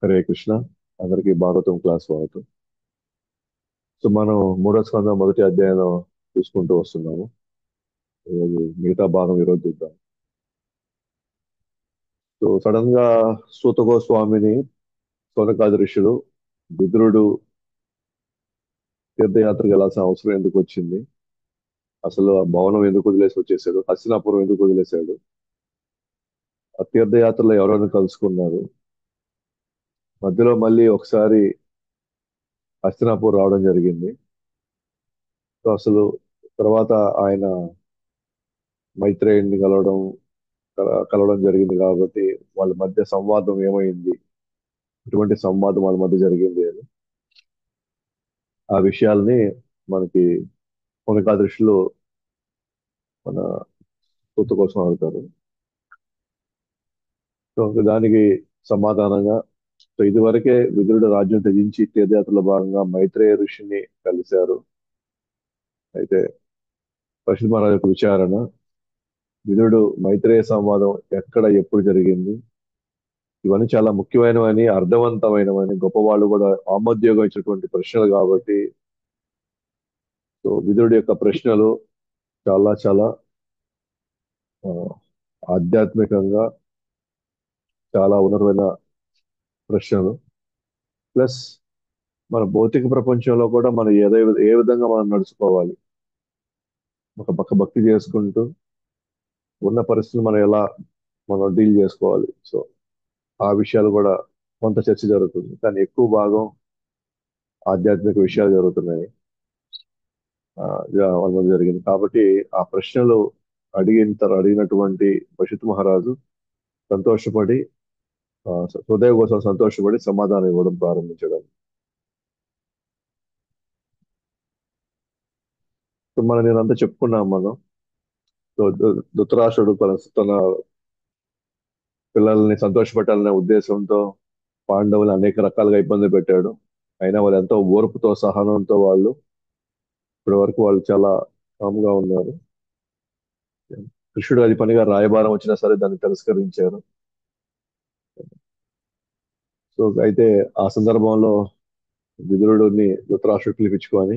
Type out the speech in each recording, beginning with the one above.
హరే కృష్ణ. అందరికీ భాగవతం క్లాస్ స్వాగతం. సో మనం మూడో స్కందం మొదటి అధ్యాయం చూసుకుంటూ వస్తున్నాము. ఈరోజు మిగతా భాగం ఈరోజు చూద్దాం. సో సడన్ గా సూత గోస్వామిని సౌనకాది ఋషులు విదురుడు తీర్థయాత్రకు వెళ్ళాల్సిన అవసరం ఎందుకు వచ్చింది, అసలు ఆ భవనం ఎందుకు వదిలేసి వచ్చేసాడు, హస్తినాపురం ఎందుకు వదిలేశాడు, ఆ తీర్థయాత్రలో ఎవరైనా కలుసుకున్నారు, మధ్యలో మళ్ళీ ఒకసారి హస్తినాపురం రావడం జరిగింది. సో అసలు తర్వాత ఆయన మైత్రేయుని కలవడం జరిగింది కాబట్టి వాళ్ళ మధ్య సంవాదం ఏమైంది, ఎటువంటి సంవాదం వాళ్ళ మధ్య జరిగింది అని ఆ విషయాల్ని మనకి కొనకా దృష్టిలో మన సూత కోసం అడుగుతారు. సో దానికి సమాధానంగా, సో ఇదివరకే విదురుడు రాజ్యం త్యజించి తీర్థయాత్రలో భాగంగా మైత్రేయ ఋషిని కలిశారు. అయితే పశ్చిమ మహారాజు యొక్క విచారణ, విదురుడు మైత్రేయ సంవాదం ఎక్కడ ఎప్పుడు జరిగింది, ఇవన్నీ చాలా ముఖ్యమైనవని, అర్థవంతమైనవని, గొప్పవాళ్ళు కూడా ఆమోద్యోగం ఇచ్చినటువంటి ప్రశ్నలు కాబట్టి సో విదురుడి యొక్క ప్రశ్నలు చాలా చాలా ఆ, ఆధ్యాత్మికంగా చాలా ఉన్నతమైన ప్రశ్నలు. ప్లస్ మన భౌతిక ప్రపంచంలో కూడా మనం ఏ విధంగా మనం నడుచుకోవాలి, ఒక పక్క భక్తి చేసుకుంటూ ఉన్న పరిస్థితులు మనం ఎలా మనం డీల్ చేసుకోవాలి. సో ఆ విషయాలు కూడా కొంత చర్చ జరుగుతుంది, కానీ ఎక్కువ భాగం ఆధ్యాత్మిక విషయాలు జరుగుతున్నాయి. వాళ్ళ మధ్య జరిగింది కాబట్టి ఆ ప్రశ్నలు అడిగినటువంటి పశుత్ మహారాజు సంతోషపడి, హృదయ కోసం సంతోషపడి సమాధానం ఇవ్వడం ప్రారంభించడం. సో మనం నేనంతా చెప్పుకున్నాం మనం. సో ధృతరాష్ట్రుడు తన పిల్లల్ని సంతోషపెట్టాలనే ఉద్దేశంతో పాండవులు అనేక రకాలుగా ఇబ్బంది పెట్టాడు. అయినా వాళ్ళు ఎంతో ఓర్పుతో సహనంతో వాళ్ళు ఇప్పటి వరకు వాళ్ళు చాలా కామ్గా ఉన్నారు. కృష్ణుడు అది పనిగా రాయబారం వచ్చినా సరే దాన్ని తిరస్కరించారు. సో అయితే ఆ సందర్భంలో విదురుడిని ధృతరాష్ట్రుడు పిలిపించుకొని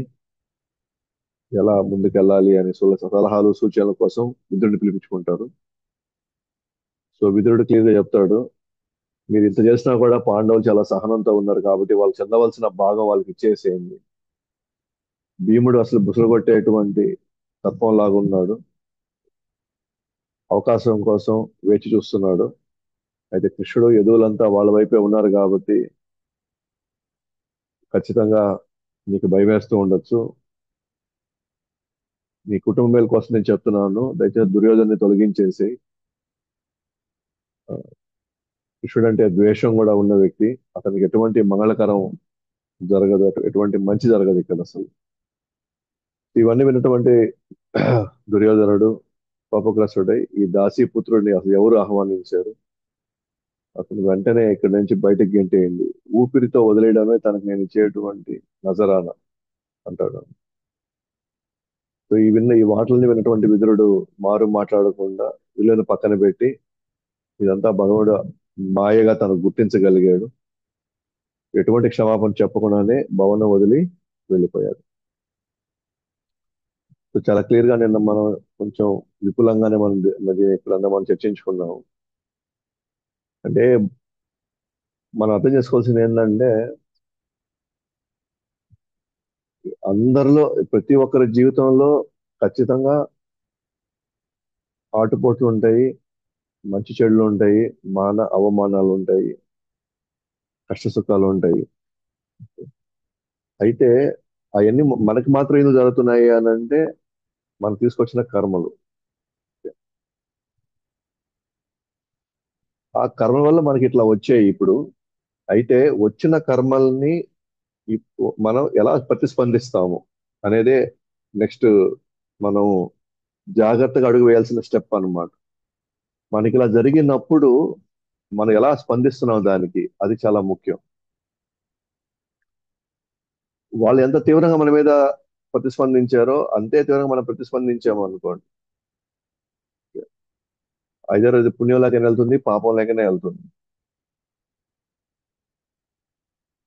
ఎలా ముందుకెళ్ళాలి అని సలహాలు సూచనల కోసం విదురుడిని పిలిపించుకుంటారు. సో విదురుడు క్లియర్ గా చెప్తాడు, మీరు ఇంత చేసినా కూడా పాండవులు చాలా సహనంతో ఉన్నారు కాబట్టి వాళ్ళు చెందవలసిన భాగం వాళ్ళకి ఇచ్చేసేయండి. భీముడు అసలు బుసలు కొట్టేటువంటి తత్వం లాగా ఉన్నాడు, అవకాశం కోసం వేచి చూస్తున్నాడు. అయితే కృష్ణుడు యదువులంతా వాళ్ళ వైపే ఉన్నారు కాబట్టి ఖచ్చితంగా నీకు భయం వేస్తూ ఉండొచ్చు. నీ కుటుంబ మేలు కోసం నేను చెప్తున్నాను, దయచేసి దుర్యోధన్ని తొలగించేసి. ఆ, కృష్ణుడు అంటే ద్వేషం కూడా ఉన్న వ్యక్తి, అతనికి ఎటువంటి మంగళకరం జరగదు, ఎటువంటి మంచి జరగదు ఇక్కడ అసలు. ఇవన్నీ విన్నటువంటి దుర్యోధనుడు కోపగ్రస్తుడై ఈ దాసీ పుత్రుడిని అసలు ఎవరు ఆహ్వానించారు, అతను వెంటనే ఇక్కడి నుంచి బయటకు గెంటేయండి, ఊపిరితో వదిలేయడమే తనకు నేను ఇచ్చేటువంటి నజరాన అంటాడు. సో ఈ మాటలని విన్నటువంటి విదురుడు మారు మాట్లాడకుండా వీళ్ళని పక్కన పెట్టి ఇదంతా భగవుడు మాయగా తను గుర్తించగలిగాడు. ఎటువంటి క్షమాపణ చెప్పకుండానే భవనం వదిలి వెళ్ళిపోయాడు. సో చాలా క్లియర్ గా నిన్న మనం కొంచెం విపులంగానే ఇక్కడంతా మనం చర్చించుకున్నాం. అంటే మనం అర్థం చేసుకోవాల్సింది ఏంటంటే, అందరిలో ప్రతి ఒక్కరి జీవితంలో ఖచ్చితంగా ఆటుపోట్లు ఉంటాయి, మంచి చెడులు ఉంటాయి, అవమానాలు ఉంటాయి, కష్ట సుఖాలు ఉంటాయి. అయితే అవన్నీ మనకి మాత్రం ఎందుకు జరుగుతున్నాయి అని అంటే, మనం తీసుకొచ్చిన కర్మలు. ఆ కర్మ వల్ల మనకి ఇట్లా వచ్చాయి ఇప్పుడు. అయితే వచ్చిన కర్మల్ని మనం ఎలా ప్రతిస్పందిస్తాము అనేదే నెక్స్ట్ మనం జాగ్రత్తగా అడుగు వేయాల్సిన స్టెప్ అన్నమాట. మనకి ఇలా జరిగినప్పుడు మనం ఎలా స్పందిస్తున్నాం దానికి, అది చాలా ముఖ్యం. వాళ్ళు ఎంత తీవ్రంగా మన మీద ప్రతిస్పందించారో అంతే తీవ్రంగా మనం ప్రతిస్పందించాము అనుకోండి, ఐదర్ అది పుణ్యం లాగానే వెళ్తుంది, పాపం లాగానే వెళ్తుంది.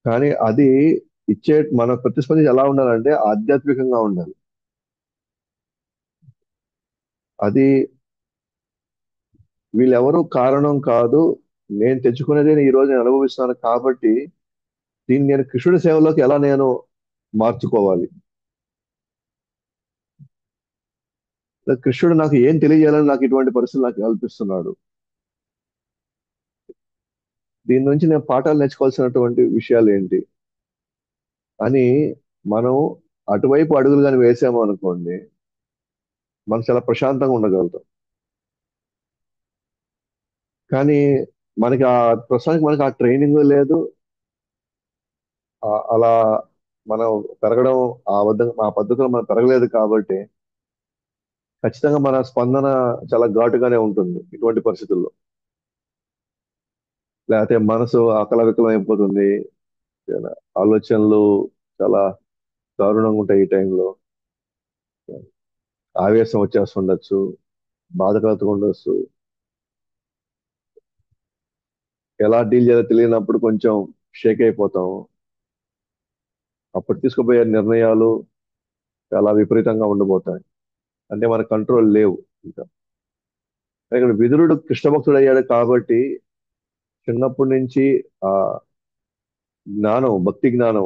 కానీ అది ఇచ్చే మన ప్రతిస్పందన ఎలా ఉండాలంటే ఆధ్యాత్మికంగా ఉండాలి. అది వీళ్ళెవరూ కారణం కాదు. నేను తెచ్చుకునేదే ఈ రోజు నేను అనుభవిస్తున్నాను కాబట్టి దీన్ని నేను కృష్ణుడి సేవలోకి ఎలా నేను మార్చుకోవాలి? కృష్ణుడు నాకు ఏం తెలియజేయాలని నాకు ఇటువంటి పరిస్థితులు నాకు కల్పిస్తున్నాడు. దీని నుంచి నేను పాఠాలు నేర్చుకోవాల్సినటువంటి విషయాలు ఏంటి అని మనం అటువైపు అడుగులు కానీ వేసాము అనుకోండి, మనం చాలా ప్రశాంతంగా ఉండగలుగుతాం. కానీ మనకి ఆ ప్రస్తుతానికి మనకి ఆ ట్రైనింగ్ లేదు. అలా మనం పెరగడం ఆ పద్ధతిలో మనం పెరగలేదు కాబట్టి ఖచ్చితంగా మన స్పందన చాలా ఘాటుగానే ఉంటుంది ఇటువంటి పరిస్థితుల్లో. లేకపోతే మనసు అకలవికలం అయిపోతుంది. ఆలోచనలు చాలా దారుణంగా ఉంటాయి ఈ టైంలో. ఆవేశం వచ్చేస్తుండొచ్చు, బాధ కలుగుతుండొచ్చు. ఎలా డీల్ చేయాలో తెలియనప్పుడు కొంచెం షేక్ అయిపోతాం. అప్పుడు తీసుకుపోయే నిర్ణయాలు చాలా విపరీతంగా ఉండబోతాయి. అంటే మన కంట్రోల్ లేవు ఇంకా. ఇక్కడ విదురుడు కృష్ణ భక్తుడు అయ్యాడు కాబట్టి చిన్నప్పటి నుంచి ఆ జ్ఞానం, భక్తి జ్ఞానం,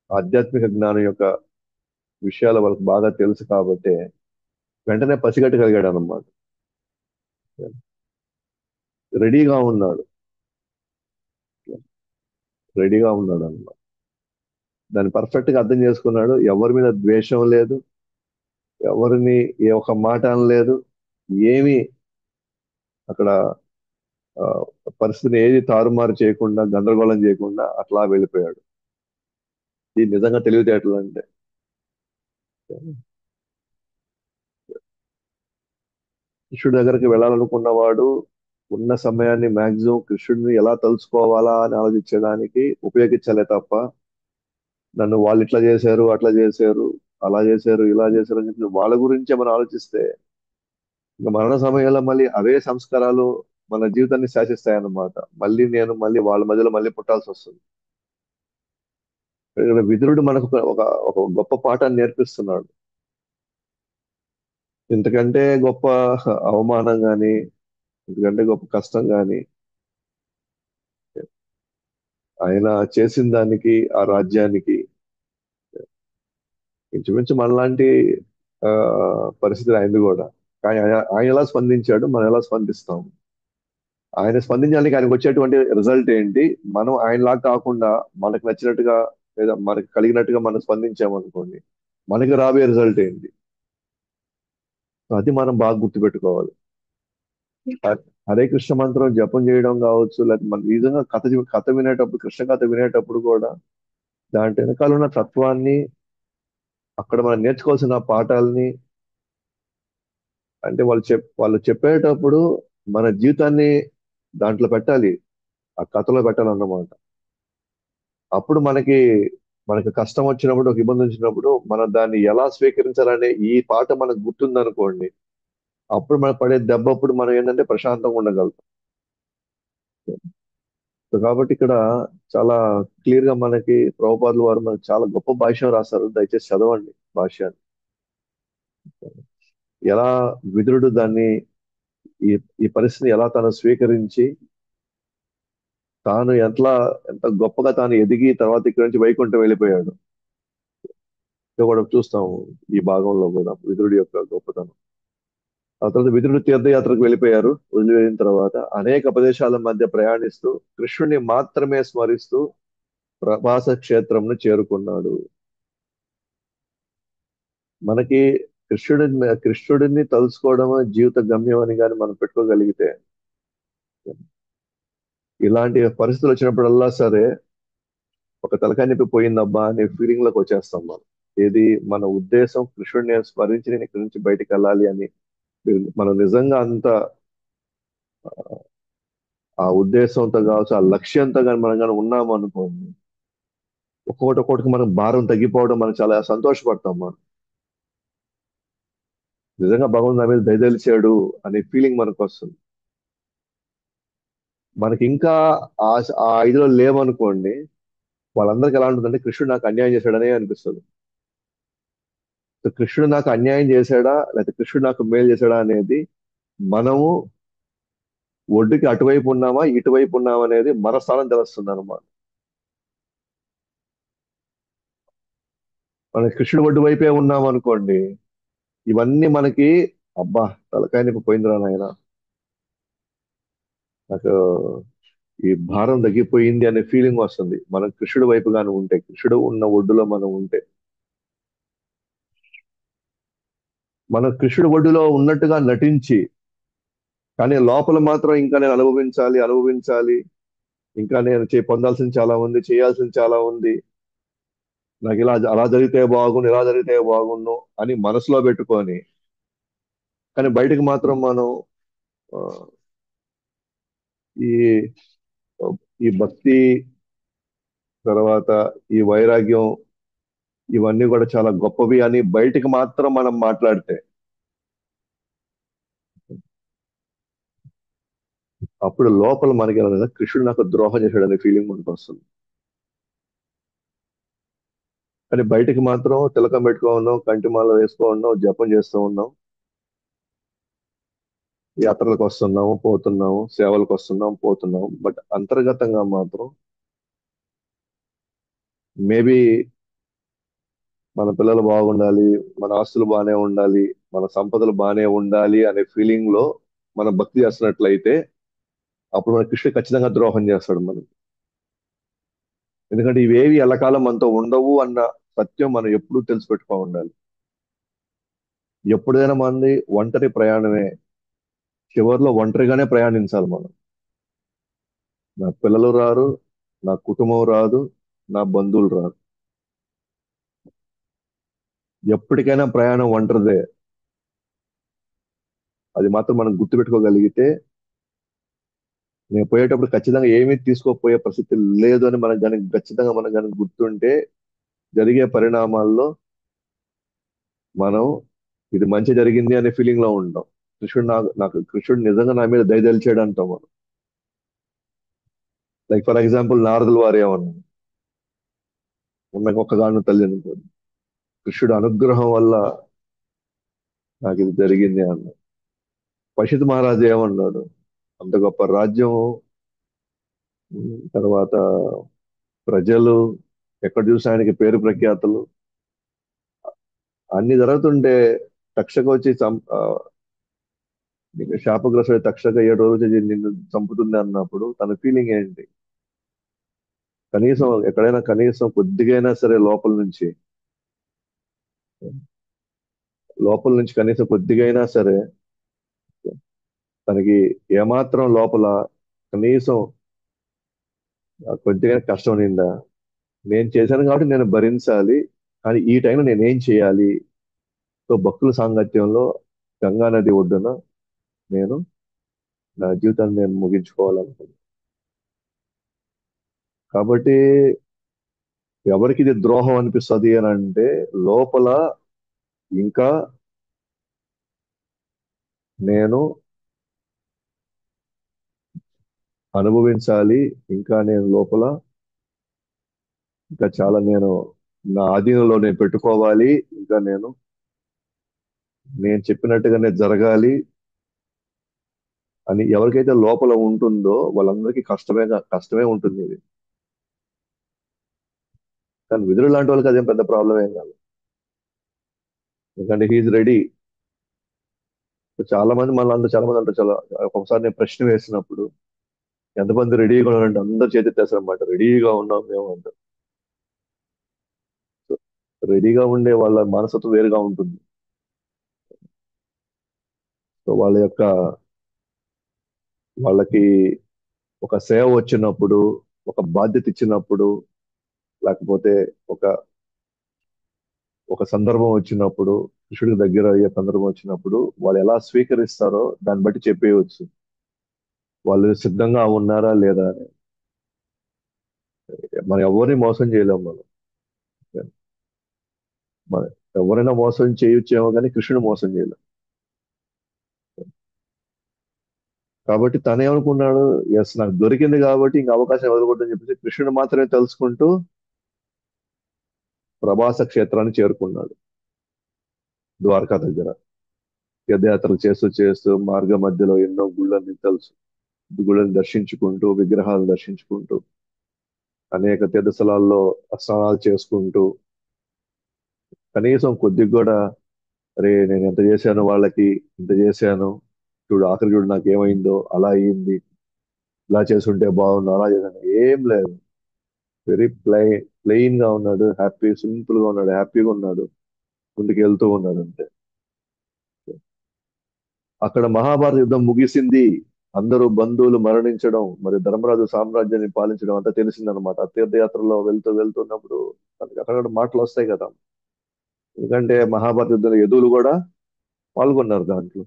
ఆధ్యాత్మిక జ్ఞానం యొక్క విషయాలు వాళ్ళకి బాగా తెలుసు కాబట్టి వెంటనే పసిగట్టగలిగాడు అన్నమాట. రెడీగా ఉన్నాడు. రెడీగా ఉన్నాడు అన్నమాట. దాన్ని పర్ఫెక్ట్ గా అర్థం చేసుకున్నాడు. ఎవరి మీద ద్వేషం లేదు, ఎవరిని ఏ ఒక్క మాట అనలేదు. ఏమీ అక్కడ ఆ, పరిస్థితిని ఏది తారుమారు చేయకుండా, గందరగోళం చేయకుండా అట్లా వెళ్ళిపోయాడు. ఇది నిజంగా తెలివితేటలు అంటే. కృష్ణుడి దగ్గరికి వెళ్ళాలనుకున్నవాడు ఉన్న సమయాన్ని మాక్సిమం కృష్ణుడిని ఎలా తలుచుకోవాలా అని ఆలోచించడానికి ఉపయోగించాలే తప్ప నన్ను వాళ్ళు ఇట్లా చేశారు, అట్లా చేశారు, అలా చేశారు, ఇలా చేశారు అని చెప్పి వాళ్ళ గురించే మనం ఆలోచిస్తే ఇంకా మరణ సమయంలో మళ్ళీ అవే సంస్కారాలు మన జీవితాన్ని శాసిస్తాయన్నమాట. మళ్ళీ వాళ్ళ మధ్యలో మళ్ళీ పుట్టాల్సి వస్తుంది. ఇక్కడ విదురుడు మనకు ఒక గొప్ప పాఠాన్ని నేర్పిస్తున్నాడు. ఇంతకంటే గొప్ప అవమానం గాని, ఇంతకంటే గొప్ప కష్టం గాని ఆయన చేసిన దానికి ఆ రాజ్యానికి ఇంచుమించు మనలాంటి ఆ పరిస్థితి ఆయనది కూడా. కానీ ఆయన ఎలా స్పందించాడు, మనం ఎలా స్పందిస్తాం? ఆయన స్పందించడానికి ఆయనకు వచ్చేటువంటి రిజల్ట్ ఏంటి? మనం ఆయనలా కాకుండా మనకు నచ్చినట్టుగా లేదా మనకు కలిగినట్టుగా మనం స్పందించామనుకోండి, మనకి రాబోయే రిజల్ట్ ఏంటి? అది మనం బాగా గుర్తుపెట్టుకోవాలి. హరే కృష్ణ మంత్రం జపం చేయడం కావచ్చు, లేకపోతే మన నిజంగా కథ వినేటప్పుడు, కృష్ణ కథ వినేటప్పుడు కూడా దాంట్ వెనకాల ఉన్న తత్వాన్ని, అక్కడ మనం నేర్చుకోవాల్సిన పాఠాలని, అంటే వాళ్ళు చెప్పేటప్పుడు మన జీవితాన్ని దాంట్లో పెట్టాలి. ఆ కథలో పెట్టాలన్నమాట. అప్పుడు మనకి కష్టం వచ్చినప్పుడు, ఒక ఇబ్బంది వచ్చినప్పుడు మనం దాన్ని ఎలా స్వీకరించాలనే ఈ పాట మనకు గుర్తుందనుకోండి, అప్పుడు మనం పడే దెబ్బ అప్పుడు మనం ఏంటంటే ప్రశాంతంగా ఉండగలుగుతాం. సో కాబట్టి ఇక్కడ చాలా క్లియర్ గా మనకి ప్రభుపాదుల వారు మనకి చాలా గొప్ప భాష్యం రాస్తారు. దయచేసి చదవండి భాష్యాన్ని. ఎలా విదురుడు దాన్ని ఈ ఈ పరిస్థితిని ఎలా తాను స్వీకరించి తాను ఎంత గొప్పగా తాను ఎదిగి తర్వాత ఇక్కడి నుంచి వైకుంఠం వెళ్ళిపోయాడు. ఇది కూడా చూస్తాము ఈ భాగంలో కూడా విదురుడి యొక్క గొప్పతనం. ఆ తర్వాత విదురుడు తీర్థయాత్రకు వెళ్ళిపోయారు. వదిలిపోయిన తర్వాత అనేక ప్రదేశాల మధ్య ప్రయాణిస్తూ కృష్ణుని మాత్రమే స్మరిస్తూ ప్రభాస క్షేత్రంను చేరుకున్నాడు. మనకి కృష్ణుడిని తలుసుకోవడం జీవిత గమ్యం అని కానీ మనం పెట్టుకోగలిగితే ఇలాంటి పరిస్థితులు వచ్చినప్పుడల్లా సరే ఒక తలకాయ నొప్పి పోయిందబ్బా అనే ఫీలింగ్ లోకి వచ్చేస్తాం మనం. ఏది మన ఉద్దేశం కృష్ణుడిని స్మరించి నేను ఇక్కడి నుంచి బయటికి వెళ్ళాలి అని మనం నిజంగా అంత ఆ ఉద్దేశంతో కావచ్చు, ఆ లక్ష్యంతో కానీ మనం కానీ ఉన్నాము అనుకోండి, ఒక్కొక్కటికి మనం భారం తగ్గిపోవడం మనం చాలా సంతోషపడతాం మనం. నిజంగా భగవంతుడు నా మీద దయదలిచాడు అనే ఫీలింగ్ మనకు వస్తుంది. మనకి ఇంకా ఆ ఆ ఇదిలో లేవనుకోండి, వాళ్ళందరికీ ఎలా ఉంటుందంటే కృష్ణుడు నాకు అన్యాయం చేశాడనే అనిపిస్తుంది. సో కృష్ణుడు నాకు అన్యాయం చేశాడా లేకపోతే కృష్ణుడు నాకు మేలు చేశాడా అనేది మనము ఒడ్డుకి అటువైపు ఉన్నామా ఇటువైపు ఉన్నామా అనేది మన స్థానం తెలుస్తుంది అనమాట. మన కృష్ణుడు ఒడ్డు వైపే ఉన్నాం అనుకోండి, ఇవన్నీ మనకి అబ్బా తలకాయ నొప్పి పోయిందిరా నాయన, నాకు ఈ భారం తగ్గిపోయింది అనే ఫీలింగ్ వస్తుంది మనం కృష్ణుడి వైపు గాని ఉంటే, కృష్ణుడు ఉన్న ఒడ్డులో మనం ఉంటే. మనం కృష్ణుడి ఒడ్డులో ఉన్నట్టుగా నటించి కానీ లోపల మాత్రం ఇంకా నేను అనుభవించాలి అనుభవించాలి, ఇంకా నేను పొందాల్సింది చాలా ఉంది, చేయాల్సింది చాలా ఉంది, నాకు ఇలా అలా జరిగితే బాగుండు ఇలా జరిగితే బాగుండు అని మనసులో పెట్టుకొని కానీ బయటకు మాత్రం మనం ఆ, ఈ ఈ భక్తి తర్వాత ఈ వైరాగ్యం ఇవన్నీ కూడా చాలా గొప్పవి అని బయటికి మాత్రం మనం మాట్లాడితే అప్పుడు లోపల మనకి ఎలా ఉంటుందంటే, కృష్ణుడు నాకు ద్రోహం చేశాడు అనే ఫీలింగ్ మనకు వస్తుంది. కానీ బయటికి మాత్రం తిలకం పెట్టుకో ఉన్నాం, కంటిమాల వేసుకో ఉన్నాం, జపం చేస్తూ ఉన్నాం, యాత్రలకు వస్తున్నాము పోతున్నాము, సేవలకు వస్తున్నాం పోతున్నాం, బట్ అంతర్గతంగా మాత్రం మేబీ మన పిల్లలు బాగుండాలి, మన ఆస్తులు బాగానే ఉండాలి, మన సంపదలు బాగానే ఉండాలి అనే ఫీలింగ్ లో మనం భక్తి చేస్తున్నట్లయితే అప్పుడు మన కృష్ణుడు ఖచ్చితంగా ద్రోహం చేస్తాడు మనకి. ఎందుకంటే ఇవేవి ఎల్లకాలం మనతో ఉండవు అన్న సత్యం మనం ఎప్పుడూ తెలిసి పెట్టుకో ఉండాలి. ఎప్పుడైనా మంది ఒంటరి ప్రయాణమే, చివరిలో ఒంటరిగానే ప్రయాణించాలి మనం. నా పిల్లలు రారు, నా కుటుంబం రాదు, నా బంధువులు రారు, ఎప్పటికైనా ప్రయాణం ఒంటరిదే. అది మాత్రం మనం గుర్తుపెట్టుకోగలిగితే నేను పోయేటప్పుడు ఖచ్చితంగా ఏమీ తీసుకోపోయే పరిస్థితి లేదు అని మనకు కానీ ఖచ్చితంగా మనకు కానీ గుర్తుంటే జరిగే పరిణామాల్లో మనం ఇది మంచి జరిగింది అనే ఫీలింగ్ లో ఉంటాం. కృష్ణుడు నాకు కృష్ణుడు నిజంగా నా మీద దయదలిచాడు అంటాం మనం. లైక్ ఫర్ ఎగ్జాంపుల్ నారదుల వారు ఏమన్నారు, ఉన్న ఒక్కగాను తల్లి అనుకోండి, కృష్ణుడు అనుగ్రహం వల్ల నాకు ఇది జరిగింది అన్నాడు. పషిత్ మహారాజు ఏమన్నాడు, అంత గొప్ప రాజ్యం, తర్వాత ప్రజలు, ఎక్కడ చూసినా ఆయనకి పేరు ప్రఖ్యాతులు అన్ని జరుగుతుంటే తక్షక వచ్చి నీకు శాపగ్రస్తుడి తక్షక 7 రోజులు నిన్ను చంపుతుంది అన్నప్పుడు తన ఫీలింగ్ ఏంటి? కనీసం ఎక్కడైనా కనీసం కొద్దిగైనా సరే లోపల నుంచి కనీసం కొద్దిగైనా సరే తనకి ఏమాత్రం లోపల కనీసం కొద్దిగా కష్టం నిందా, నేను చేశాను కాబట్టి నేను భరించాలి, కానీ ఈ టైంలో నేను ఏం చేయాలి? సో భక్తుల సాంగత్యంలో గంగా నది ఒడ్డున నేను నా జీవితాన్ని నేను ముగించుకోవాలనుకున్నాను. కాబట్టి ఎవరికి ఇది ద్రోహం అనిపిస్తుంది అని అంటే లోపల ఇంకా నేను అనుభవించాలి, ఇంకా నేను లోపల ఇంకా చాలా నేను నా ఆధీనంలో నేను పెట్టుకోవాలి, ఇంకా నేను చెప్పినట్టుగానే జరగాలి అని ఎవరికైతే లోపల ఉంటుందో వాళ్ళందరికీ కష్టమే ఉంటుంది ఇది. కానీ విదురు లాంటి వాళ్ళకి అదేం పెద్ద ప్రాబ్లం ఏం కాదు, ఎందుకంటే హీఈస్ రెడీ. చాలా మంది మళ్ళీ అందరూ చాలా మంది అంటారు, చాలా ఒకసారి నేను ప్రశ్న వేసినప్పుడు ఎంతమంది రెడీగా ఉన్నారంటే అందరు చేతిస్తారు అనమాట, రెడీగా ఉన్నాం మేము అంటారు. రెడీగా ఉండే వాళ్ళ మనస్తత్వం వేరుగా ఉంటుంది. సో వాళ్ళకి ఒక సేవ వచ్చినప్పుడు, ఒక బాధ్యత ఇచ్చినప్పుడు, లేకపోతే ఒక ఒక సందర్భం వచ్చినప్పుడు, కృష్ణుడికి దగ్గర అయ్యే సందర్భం వచ్చినప్పుడు వాళ్ళు ఎలా స్వీకరిస్తారో దాన్ని బట్టి చెప్పేయవచ్చు వాళ్ళు సిద్ధంగా ఉన్నారా లేదా అని. మనం ఎవరిని మోసం చేయలేము మనం. మన ఎవరైనా మోసం చేయొచ్చేమో కానీ కృష్ణుడు మోసం చేయలేం. కాబట్టి తను ఏమనుకున్నాడు, ఎస్ నాకు దొరికింది కాబట్టి ఇంక అవకాశం వదలకూడదని చెప్పేసి కృష్ణుడు మాత్రమే తెలుసుకుంటూ ప్రభాస క్షేత్రాన్ని చేరుకున్నాడు. ద్వారకా దగ్గర తీర్థయాత్రలు చేస్తూ చేస్తూ మార్గ మధ్యలో ఎన్నో గుళ్ళని తెలుసు, గుళ్ళని దర్శించుకుంటూ, విగ్రహాలను దర్శించుకుంటూ, అనేక తీర్థ స్థలాల్లో స్నానాలు చేసుకుంటూ, కనీసం కొద్దిగా కూడా అరే నేను ఎంత చేశాను వాళ్ళకి, ఇంత చేశాను, చూడు ఆఖరి చూడు నాకు ఏమైందో, అలా అయ్యింది, ఇలా చేసుంటే బాగుండు, అలా చేశాను, ఏం లేదు. వెరీ ప్లెయిన్ గా ఉన్నాడు, హ్యాపీ, సింపుల్ గా ఉన్నాడు, హ్యాపీగా ఉన్నాడు, ముందుకు వెళ్తూ ఉన్నాడు అంతే. అక్కడ మహాభారత యుద్ధం ముగిసింది, అందరూ బంధువులు మరణించడం, మరి ధర్మరాజు సామ్రాజ్యాన్ని పాలించడం అంతా తెలిసిందనమాట. ఆ తీర్థయాత్రలో వెళ్తున్నప్పుడు మనకి అక్కడ మాటలు వస్తాయి కదా. ఎందుకంటే మహాభారత యుద్ధంలో యదువులు కూడా పాల్గొన్నారు దాంట్లో.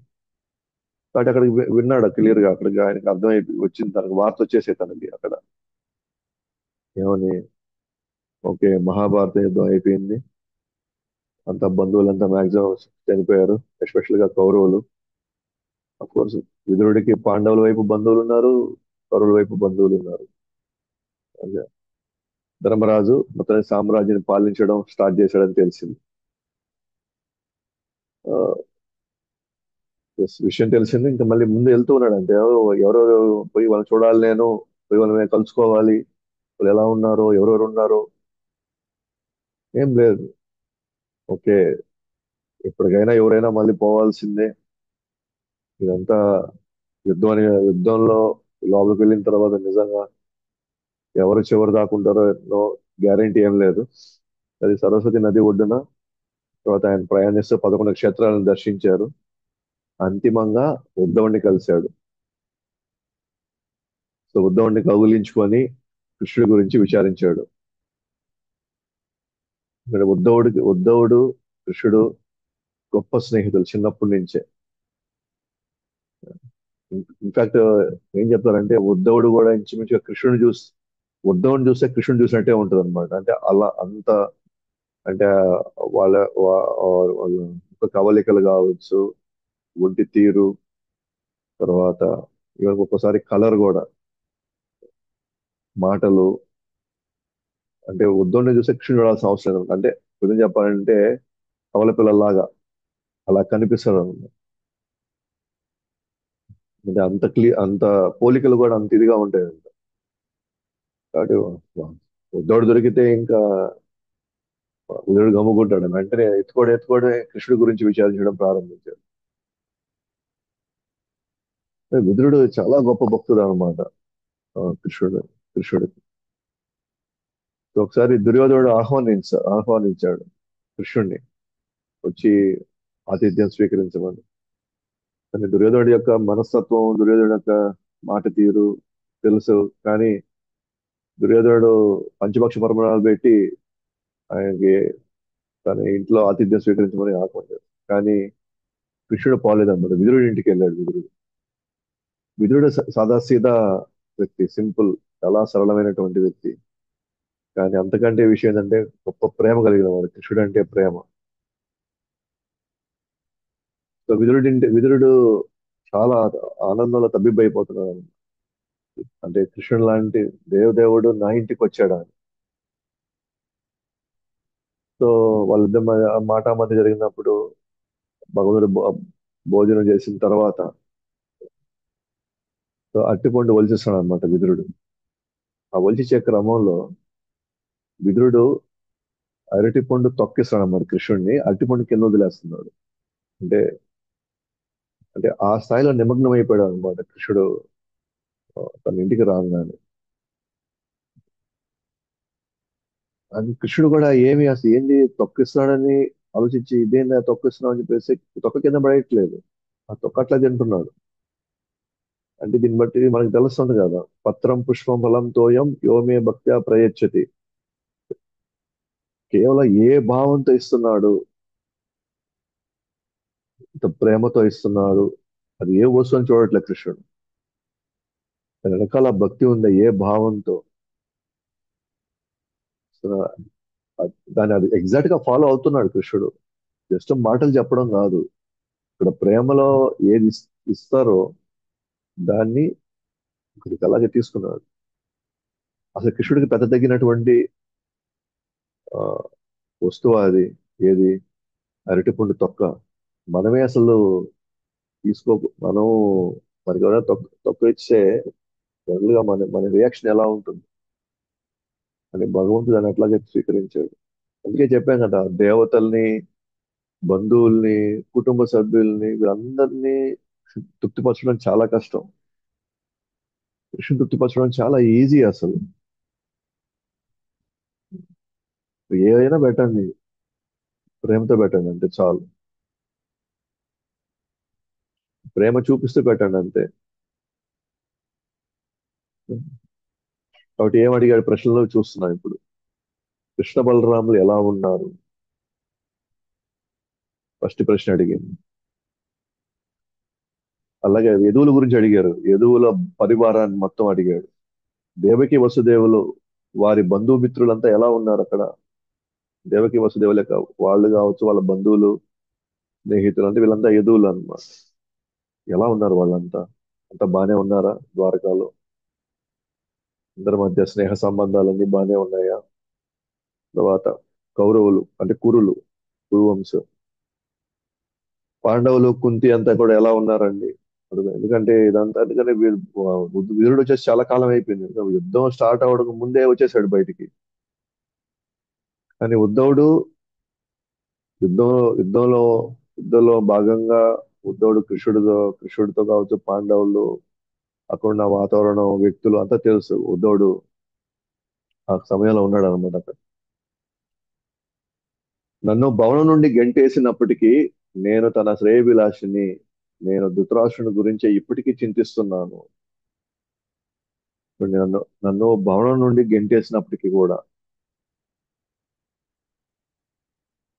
కాబట్టి అక్కడికి విన్నాడు క్లియర్ గా, అక్కడికి ఆయనకి అర్థమైపోయి వచ్చింది, తనకు వార్త వచ్చేసే తనకి అక్కడ ఏమని, ఓకే మహాభారత యుద్ధం అయిపోయింది, అంత బంధువులంతా మాక్సిమం చనిపోయారు, ఎస్పెషల్ గా కౌరవులు. అఫ్ కోర్స్ విదురుడికి పాండవుల వైపు బంధువులు ఉన్నారు, కౌరవుల వైపు బంధువులు ఉన్నారు. అదే ధర్మరాజు మొత్తం సామ్రాజ్యాన్ని పాలించడం స్టార్ట్ చేశాడని తెలిసింది. ఆ, విషయం తెలిసింది, ఇంకా మళ్ళీ ముందు వెళ్తూ ఉన్నాడు అంటే ఎవరెవరు పోయి వాళ్ళని చూడాలి, నేను పోయి వాళ్ళని కలుసుకోవాలి, వాళ్ళు ఎలా ఉన్నారో, ఎవరెవరు ఉన్నారో, ఏం లేదు. ఓకే, ఎప్పటికైనా ఎవరైనా మళ్ళీ పోవాల్సిందే. ఇదంతా యుద్ధంలో లోపలికి వెళ్ళిన తర్వాత నిజంగా ఎవరు చివరి దాకుంటారో నో గ్యారంటీ ఏం లేదు. అది సరస్వతి నది ఒడ్డున తర్వాత ఆయన ప్రయాణిస్తూ 11 క్షేత్రాలను దర్శించారు. అంతిమంగా ఉద్ధవుణ్ణి కలిశాడు. సో ఉద్ధవుణ్ణి కౌగిలించుకొని కృష్ణుడి గురించి విచారించాడు. ఇక్కడ ఉద్ధవుడు కృష్ణుడు గొప్ప స్నేహితులు చిన్నప్పటి నుంచే. ఇన్ఫాక్ట్ ఏం చెప్తారంటే ఉద్ధవుడు కూడా ఇంచుమించుగా ఉద్ధవుని చూస్తే కృష్ణుని చూసినట్టే ఉంటది అనమాట. అంటే అలా అంత, అంటే వాళ్ళ వాళ్ళ ముఖ కవలికలు కావచ్చు, ఒంటి తీరు, తర్వాత ఈవెన్ ఒక్కోసారి కలర్ కూడా, మాటలు, అంటే ఉద్ధవుని చూస్తే కృష్ణుడు చూడాల్సిన అవసరం లేదు. అంటే కొంచెం చెప్పాలంటే కవల పిల్లలాగా అలా కనిపిస్తాడు అన్నమాట. అంటే అంత పోలికలు కూడా అంత ఇదిగా ఉంటాయి. కాబట్టి ఉద్ధవుడు దొరికితే ఇంకా ఉదయుడు గమ్ముకుంటాడు, వెంటనే ఎత్తుకోడే కృష్ణుడి గురించి విచారించడం ప్రారంభించాడు. విదురుడు చాలా గొప్ప భక్తుడు అనమాట. కృష్ణుడు కృష్ణుడు ఒకసారి దుర్యోధనుడు ఆహ్వానించాడు కృష్ణుడిని, వచ్చి ఆతిథ్యం స్వీకరించమని. కానీ దుర్యోధనుడి యొక్క మనస్తత్వం, దుర్యోధనుడి యొక్క మాట తీరు తెలుసు. కానీ దుర్యోధనుడు పంచపక్ష పరమాణాలు పెట్టి ఆయనకి తన ఇంట్లో ఆతిథ్యం స్వీకరించమని ఆహ్వానించాడు. కానీ కృష్ణుడు పోలేదన్నమాట, విదురుడి ఇంటికి వెళ్ళాడు. విదురుడు సాదాసీదా వ్యక్తి, సింపుల్, చాలా సరళమైనటువంటి వ్యక్తి. కానీ అంతకంటే విషయం ఏంటంటే గొప్ప ప్రేమ కలిగిన వాడు, కృష్ణుడు అంటే ప్రేమ. సో విదురుడు చాలా ఆనందంలో తబ్బిబ్బైపోతున్నాడు. అంటే కృష్ణుడు లాంటి దేవదేవుడు నా ఇంటికి వచ్చాడు అని. సో వాళ్ళిద్దరి మాట మధ్య జరిగినప్పుడు భగవంతుడు భోజనం చేసిన తర్వాత సో అరటిపండు ఒలిచిస్తాడు అనమాట విదురుడు. ఆ ఒలిచే క్రమంలో విదురుడు అరటిపండు తొక్కిస్తాడు అన్నమాట కృష్ణుడిని, అరటిపండు కింద వదిలేస్తున్నాడు. అంటే అంటే ఆ స్థాయిలో నిమగ్నం అయిపోయాడు అనమాట కృష్ణుడు తన ఇంటికి రాగానే. అది కృష్ణుడు కూడా ఏమి అసలు ఏంది తొక్కిస్తున్నాడని ఆలోచించి, ఇదేందా తొక్కిస్తున్నావు అని చెప్పేసి తొక్క కింద పడేయట్లేదు, ఆ తొక్క అట్లా తింటున్నాడు. అంటే దీన్ని బట్టి మనకు తెలుస్తుంది కదా, పత్రం పుష్పం ఫలం తోయం యోమే భక్త్యా ప్రయచ్చతి. కేవలం ఏ భావంతో ఇస్తున్నాడు, ఇంత ప్రేమతో ఇస్తున్నాడు, అది ఏ వస్తువుని చూడట్లే కృష్ణుడు, దాని వెనకాల భక్తి ఉందా, ఏ భావంతో ఇస్తున్నాడు, దాన్ని అది ఎగ్జాక్ట్ గా ఫాలో అవుతున్నాడు కృష్ణుడు. జస్ట్ మాటలు చెప్పడం కాదు, ఇక్కడ ప్రేమలో ఏది ఇస్తారో దాన్ని ఇక్కడికి అలాగే తీసుకున్నాడు. అసలు కృష్ణుడికి పెద్ద తగ్గినటువంటి వస్తువు అది. ఏది? అరటిపండు తొక్క. మనమే అసలు తీసుకో, మనం మనకి ఎవరైనా తొక్క ఇచ్చే జనరల్ గా మన రియాక్షన్ ఎలా ఉంటుంది అని భగవంతుడు దాన్ని అట్లాగే స్వీకరించాడు. అందుకే చెప్పాం కదా, దేవతల్ని, బంధువుల్ని, కుటుంబ సభ్యుల్ని, వీళ్ళందరినీ తృప్తిపరచడం చాలా కష్టం. కృష్ణుని తృప్తిపరచడం చాలా ఈజీ అసలు. ఏదైనా పెట్టండి, ప్రేమతో పెట్టండి అంతే చాలు. ప్రేమ చూపిస్తూ పెట్టండి అంతే. కాబట్టి ఏం అడిగాడు ప్రశ్నలో చూస్తున్నాం ఇప్పుడు. కృష్ణ బలరాములు ఎలా ఉన్నారు? ఫస్ట్ ప్రశ్న అడిగింది. అలాగే యదువుల గురించి అడిగారు. యదువుల పరివారాన్ని మొత్తం అడిగాడు. దేవకి వసుదేవులు, వారి బంధుమిత్రులంతా ఎలా ఉన్నారు అక్కడ? దేవకి వసుదేవుల యొక్క వాళ్ళు కావచ్చు, వాళ్ళ బంధువులు, స్నేహితులు, అంటే వీళ్ళంతా యదువులు అన్నమాట. ఎలా ఉన్నారు వాళ్ళంతా? అంతా బానే ఉన్నారా ద్వారకాలో? అందరి మధ్య స్నేహ సంబంధాలన్నీ బానే ఉన్నాయా? తర్వాత కౌరవులు అంటే కురులు, కురువంశం, పాండవులు, కుంతి అంతా కూడా ఎలా ఉన్నారండి? ఎందుకంటే ఇదంతా, ఎందుకంటే వీరుడు వచ్చేసి చాలా కాలం అయిపోయింది. ఇంకా యుద్ధం స్టార్ట్ అవ్వడానికి ముందే వచ్చేసాడు బయటికి. కానీ ఉద్ధవుడు యుద్ధం యుద్ధంలో యుద్ధంలో భాగంగా ఉద్ధవుడు కృష్ణుడితో కావచ్చు, పాండవులు, అక్కడున్న వాతావరణం, వ్యక్తులు అంతా తెలుసు. ఉద్ధవుడు ఆ సమయంలో ఉన్నాడు అనమాట అక్కడ. నన్ను భవనం నుండి గెంటేసినప్పటికీ నేను తన శ్రేయభిలాషిని, నేను ధృతరాష్ట్రుని గురించి ఇప్పటికీ చింతిస్తున్నాను. ఇప్పుడు నన్ను భవనం నుండి గెంటేసినప్పటికీ కూడా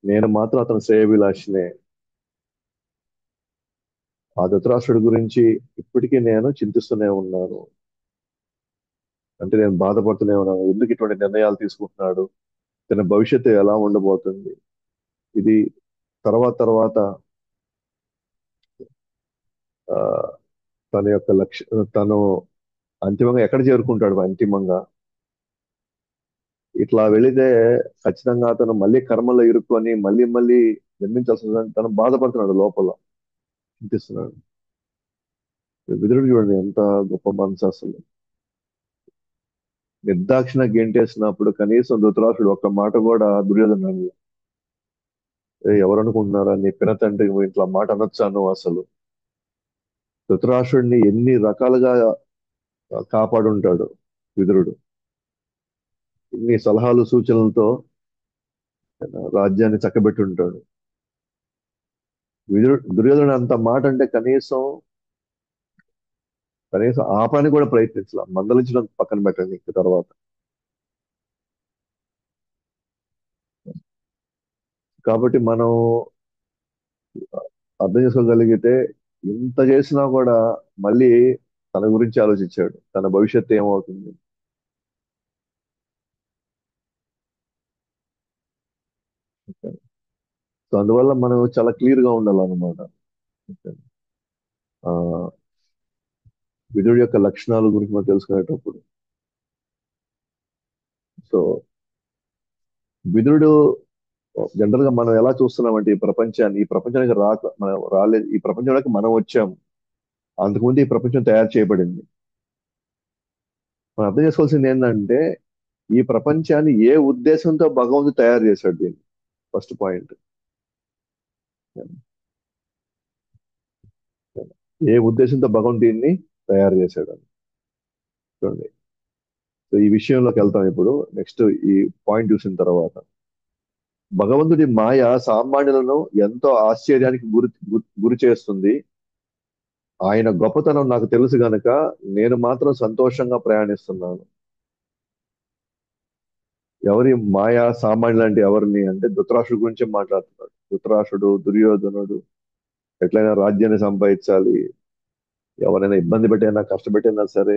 నేను మాత్రం అతని శ్రేయభిలాషినే. ఆ ధృతరాష్ట్రుడి గురించి ఇప్పటికీ నేను చింతిస్తూనే ఉన్నాను. అంటే నేను బాధపడుతూనే ఉన్నాను, ఎందుకు ఇటువంటి నిర్ణయాలు తీసుకుంటున్నాడు, తన భవిష్యత్తు ఎలా ఉండబోతుంది. ఇది తర్వాత తర్వాత ఆ, తన యొక్క తను అంతిమంగా ఎక్కడ చేరుకుంటాడు అంతిమంగా. ఇట్లా వెళితే ఖచ్చితంగా అతను మళ్ళీ కర్మలో ఇరుక్కొని మళ్ళీ మళ్ళీ జన్మించాల్సి వస్తుందని తను బాధపడుతున్నాడు లోపల, చింతిస్తున్నాడు. విదురుడు చూడండి ఎంత గొప్ప మనసు అసలు. నిర్దాక్షిణ గెంటేసినప్పుడు కనీసం ధృతరాష్ట్రుడు ఒక్క మాట కూడా దుర్యోధన ఎవరు అనుకుంటున్నారా, నీ పిన తండ్రి నువ్వు ఇట్లా మాట అనొచ్చా నువ్వు అసలు? ధృతరాష్ట్రుడిని ఎన్ని రకాలుగా కాపాడుంటాడు విదురుడు. ఇన్ని సలహాలు సూచనలతో రాజ్యాన్ని చక్కబెట్టి ఉంటాడు. దుర్యోధనుడు అంత మాట అంటే కనీసం ఆ పని కూడా ప్రయత్నించాల, మందలించడం పక్కన పెట్టండి ఇంక తర్వాత. కాబట్టి మనం అర్థం చేసుకోగలిగితే, ఇంత చేసినా కూడా మళ్ళీ తన గురించి ఆలోచించాడు, తన భవిష్యత్తు ఏమవుతుంది. సో అందువల్ల మనం చాలా క్లియర్ గా ఉండాలన్నమాట. ఆ విదుడి యొక్క లక్షణాల గురించి మనం తెలుసుకునేటప్పుడు, సో విదురుడు జనరల్ గా మనం ఎలా చూస్తున్నామంటే ఈ ప్రపంచానికి మనం రాలేదు, ఈ ప్రపంచంలోకి మనం వచ్చాము. అంతకుముందు ఈ ప్రపంచం తయారు చేయబడింది. మనం అర్థం చేసుకోవాల్సింది ఏంటంటే, ఈ ప్రపంచాన్ని ఏ ఉద్దేశంతో భగవంతుడు తయారు చేశాడు దీన్ని. First point. ఏ ఉద్దేశంతో భగవంతుడు దీన్ని తయారు చేశాడు అని చూడండి. సో ఈ విషయంలోకి వెళ్తాం ఇప్పుడు నెక్స్ట్, ఈ పాయింట్ చూసిన తర్వాత. భగవంతుడి మాయ సామాన్యులను ఎంతో ఆశ్చర్యానికి గురి చేస్తుంది. ఆయన గొప్పతనం నాకు తెలుసు గనక నేను మాత్రం సంతోషంగా ప్రయాణిస్తున్నాను. ఎవరి మాయా సామాన్యులు అంటే ఎవరిని అంటే ధృతరాష్ట్రుడి గురించి మాట్లాడుతున్నాడు. ధృతరాష్ట్రుడు, దుర్యోధనుడు ఎట్లయినా రాజ్యాన్ని సంపాదించాలి, ఎవరైనా ఇబ్బంది పెట్టైనా కష్టపెట్టైనా సరే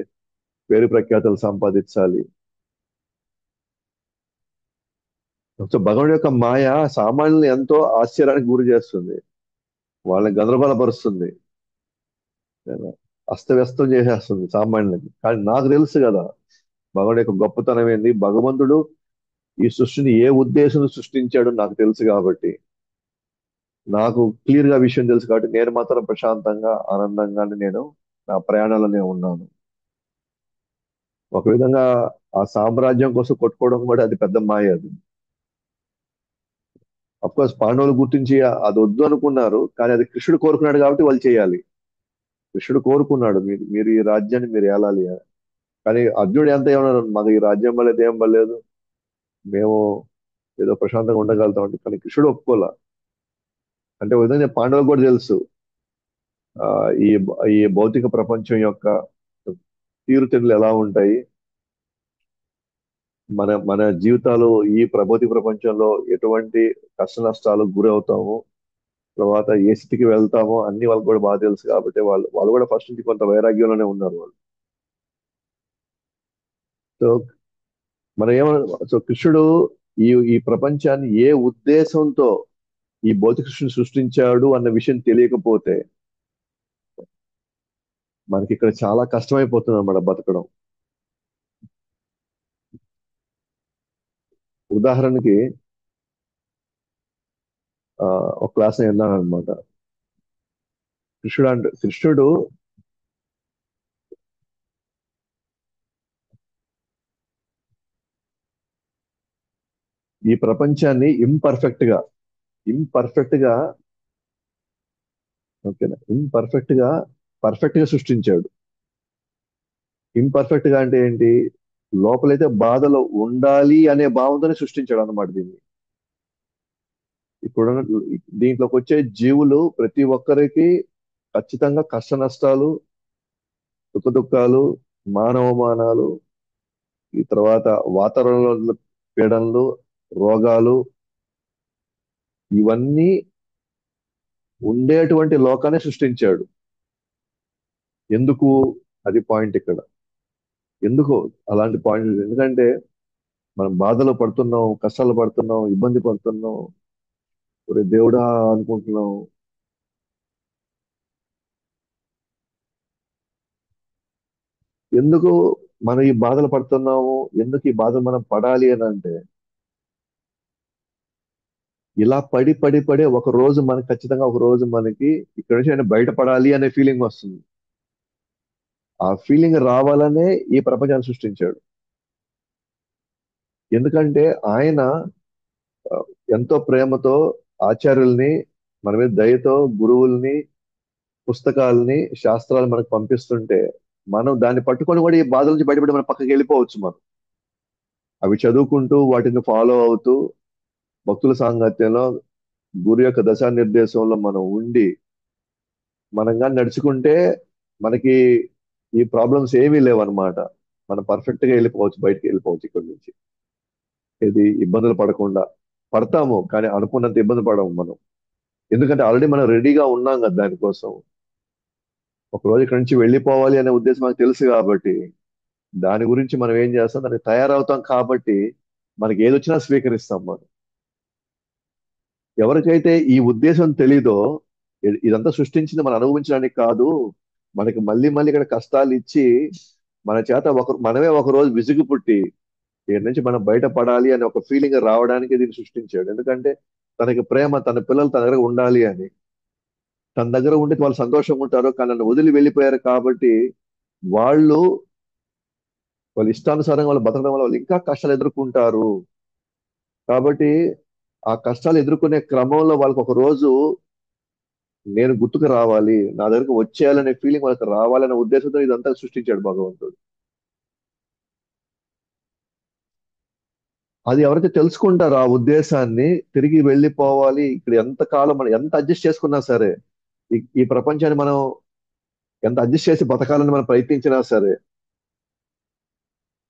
పేరు ప్రఖ్యాతలు సంపాదించాలి. సో భగవాన్ యొక్క మాయ సామాన్యులను ఎంతో ఆశ్చర్యానికి గురి చేస్తుంది, వాళ్ళని గందరగోళపరుస్తుంది, అస్తవ్యస్తం చేసేస్తుంది సామాన్యులకి. కానీ నాకు తెలుసు కదా భగవాన్ యొక్క గొప్పతనం ఏంది. భగవంతుడు ఈ సృష్టిని ఏ ఉద్దేశం సృష్టించాడో నాకు తెలుసు కాబట్టి, నాకు క్లియర్ గా విషయం తెలుసు కాబట్టి నేను మాత్రం ప్రశాంతంగా ఆనందంగానే నేను నా ప్రయాణాలనే ఉన్నాను. ఒక విధంగా ఆ సామ్రాజ్యం కోసం కొట్టుకోవడం కూడా అది పెద్ద మాయ అది. అఫ్ కోర్స్ పాండవులు గుర్తించి అది వద్దు అనుకున్నారు, కానీ అది కృష్ణుడు కోరుకున్నాడు కాబట్టి వాళ్ళు చేయాలి. కృష్ణుడు కోరుకున్నాడు మీరు మీరు ఈ రాజ్యాన్ని మీరు ఏలాలి అని. కానీ అర్జునుడు ఎంత ఏమన్నారు, మాకు ఈ రాజ్యం వల్ల ఏం పర్లేదు, మేము ఏదో ప్రశాంతంగా ఉండగలుగుతాం అంటే, కానీ కృష్ణుడు ఒప్పుకోలే. అంటే ఒక విధంగా పాండవులకు కూడా తెలుసు ఆ, ఈ ఈ భౌతిక ప్రపంచం యొక్క తీరుతెన్నులు ఎలా ఉంటాయి, మన మన జీవితాలు ఈ భౌతిక ప్రపంచంలో ఎటువంటి కష్ట నష్టాలకు గురి అవుతాము, తర్వాత ఏ స్థితికి వెళ్తామో అన్ని వాళ్ళకి కూడా బాగా తెలుసు కాబట్టి వాళ్ళు వాళ్ళు కూడా ఫస్ట్ నుంచి కొంత వైరాగ్యంలోనే ఉన్నారు వాళ్ళు. సో మనం సో కృష్ణుడు ఈ ఈ ప్రపంచాన్ని ఏ ఉద్దేశంతో ఈ భౌతిక సృష్టిని సృష్టించాడు అన్న విషయం తెలియకపోతే మనకి ఇక్కడ చాలా కష్టమైపోతుంది అన్నమాట బతకడం. ఉదాహరణకి ఆ, ఒక క్లాస్ విన్నాను అనమాట. కృష్ణుడు ఈ ప్రపంచాన్ని ఇంపర్ఫెక్ట్ గా ఓకేనా, పర్ఫెక్ట్ గా సృష్టించాడు. ఇంపర్ఫెక్ట్ గా అంటే ఏంటి, లోపలైతే బాధలో ఉండాలి అనే భావంతోనే సృష్టించాడు అన్నమాట దీన్ని. ఇప్పుడు దీంట్లోకి వచ్చే జీవులు ప్రతి ఒక్కరికి ఖచ్చితంగా కష్ట నష్టాలు, సుఖ దుఃఖాలు, మానవమానాలు, ఈ తర్వాత వాతావరణంలో పీడనలు, రోగాలు, ఇవన్నీ ఉండేటువంటి లోకాన్ని సృష్టించాడు. ఎందుకు? అది పాయింట్ ఇక్కడ. ఎందుకు అలాంటి పాయింట్? ఎందుకంటే మనం బాధలు పడుతున్నాం, కష్టాలు పడుతున్నాం, ఇబ్బంది పడుతున్నాం, ఒరే దేవుడా అనుకుంటున్నాం. ఎందుకు మనం ఈ బాధలు పడుతున్నాము, ఎందుకు ఈ బాధలు మనం పడాలి అని అంటే, ఇలా పడి పడి పడే ఒక రోజు మనకి ఖచ్చితంగా ఒక రోజు మనకి ఇక్కడ నుంచి ఆయన బయటపడాలి అనే ఫీలింగ్ వస్తుంది. ఆ ఫీలింగ్ రావాలనే ఈ ప్రపంచాన్ని సృష్టించాడు. ఎందుకంటే ఆయన ఆ, ఎంతో ప్రేమతో ఆచార్యుల్ని, మన మీద దయతో గురువుల్ని, పుస్తకాలని, శాస్త్రాలు మనకు పంపిస్తుంటే మనం దాన్ని పట్టుకొని కూడా ఈ బాధల నుంచి బయటపడి మనం పక్కకి వెళ్ళిపోవచ్చు. మనం అవి చదువుకుంటూ వాటిని ఫాలో అవుతూ భక్తుల సాంగత్యంలో గురు యొక్క దశానిర్దేశంలో మనం ఉండి మనం కానీ నడుచుకుంటే మనకి ఈ ప్రాబ్లమ్స్ ఏమీ లేవన్నమాట. మనం పర్ఫెక్ట్ గా వెళ్ళిపోవచ్చు, బయటికి వెళ్ళిపోవచ్చు ఇక్కడ నుంచి. ఇది ఇబ్బందులు పడకుండా. పడతాము కానీ అనుకున్నంత ఇబ్బంది పడము మనం, ఎందుకంటే ఆల్రెడీ మనం రెడీగా ఉన్నాం కదా దానికోసం. ఒక రోజు ఇక్కడ నుంచి వెళ్ళిపోవాలి అనే ఉద్దేశం మనకు తెలుసు కాబట్టి దాని గురించి మనం ఏం చేస్తాం, దానికి తయారవుతాం కాబట్టి మనకి ఏది వచ్చినా స్వీకరిస్తాం మనం. ఎవరికైతే ఈ ఉద్దేశం తెలీదో, ఇదంతా సృష్టించింది మనం అనుభవించడానికి కాదు, మనకి మళ్ళీ మళ్ళీ ఇక్కడ కష్టాలు ఇచ్చి మన చేత మనమే ఒక రోజు విసుగు పుట్టి దీని నుంచి మనం బయటపడాలి అనే ఒక ఫీలింగ్ రావడానికి దీన్ని సృష్టించాడు. ఎందుకంటే తనకి ప్రేమ, తన పిల్లలు తన దగ్గర ఉండాలి అని. తన దగ్గర ఉండి వాళ్ళు సంతోషంగా ఉంటారు, కానీ నన్ను వదిలి వెళ్ళిపోయారు కాబట్టి వాళ్ళు వాళ్ళ ఇష్టానుసారంగా వాళ్ళు బతకడం వల్ల వాళ్ళు ఇంకా కష్టాలు ఎదుర్కొంటారు. కాబట్టి ఆ కష్టాలు ఎదుర్కొనే క్రమంలో వాళ్ళకి ఒక రోజు నేను గుర్తుకు రావాలి, నా దగ్గరకు వచ్చేయాలనే ఫీలింగ్ వాళ్ళకి రావాలనే ఉద్దేశంతో ఇదంతా సృష్టించాడు భగవంతుడు. అది ఎవరైతే తెలుసుకుంటారో ఆ ఉద్దేశాన్ని, తిరిగి వెళ్ళిపోవాలి, ఇక్కడ ఎంత కాలం మనం ఎంత అడ్జస్ట్ చేసుకున్నా సరే, ఈ ప్రపంచాన్ని మనం ఎంత అడ్జస్ట్ చేసి బతకాలని మనం ప్రయత్నించినా సరే,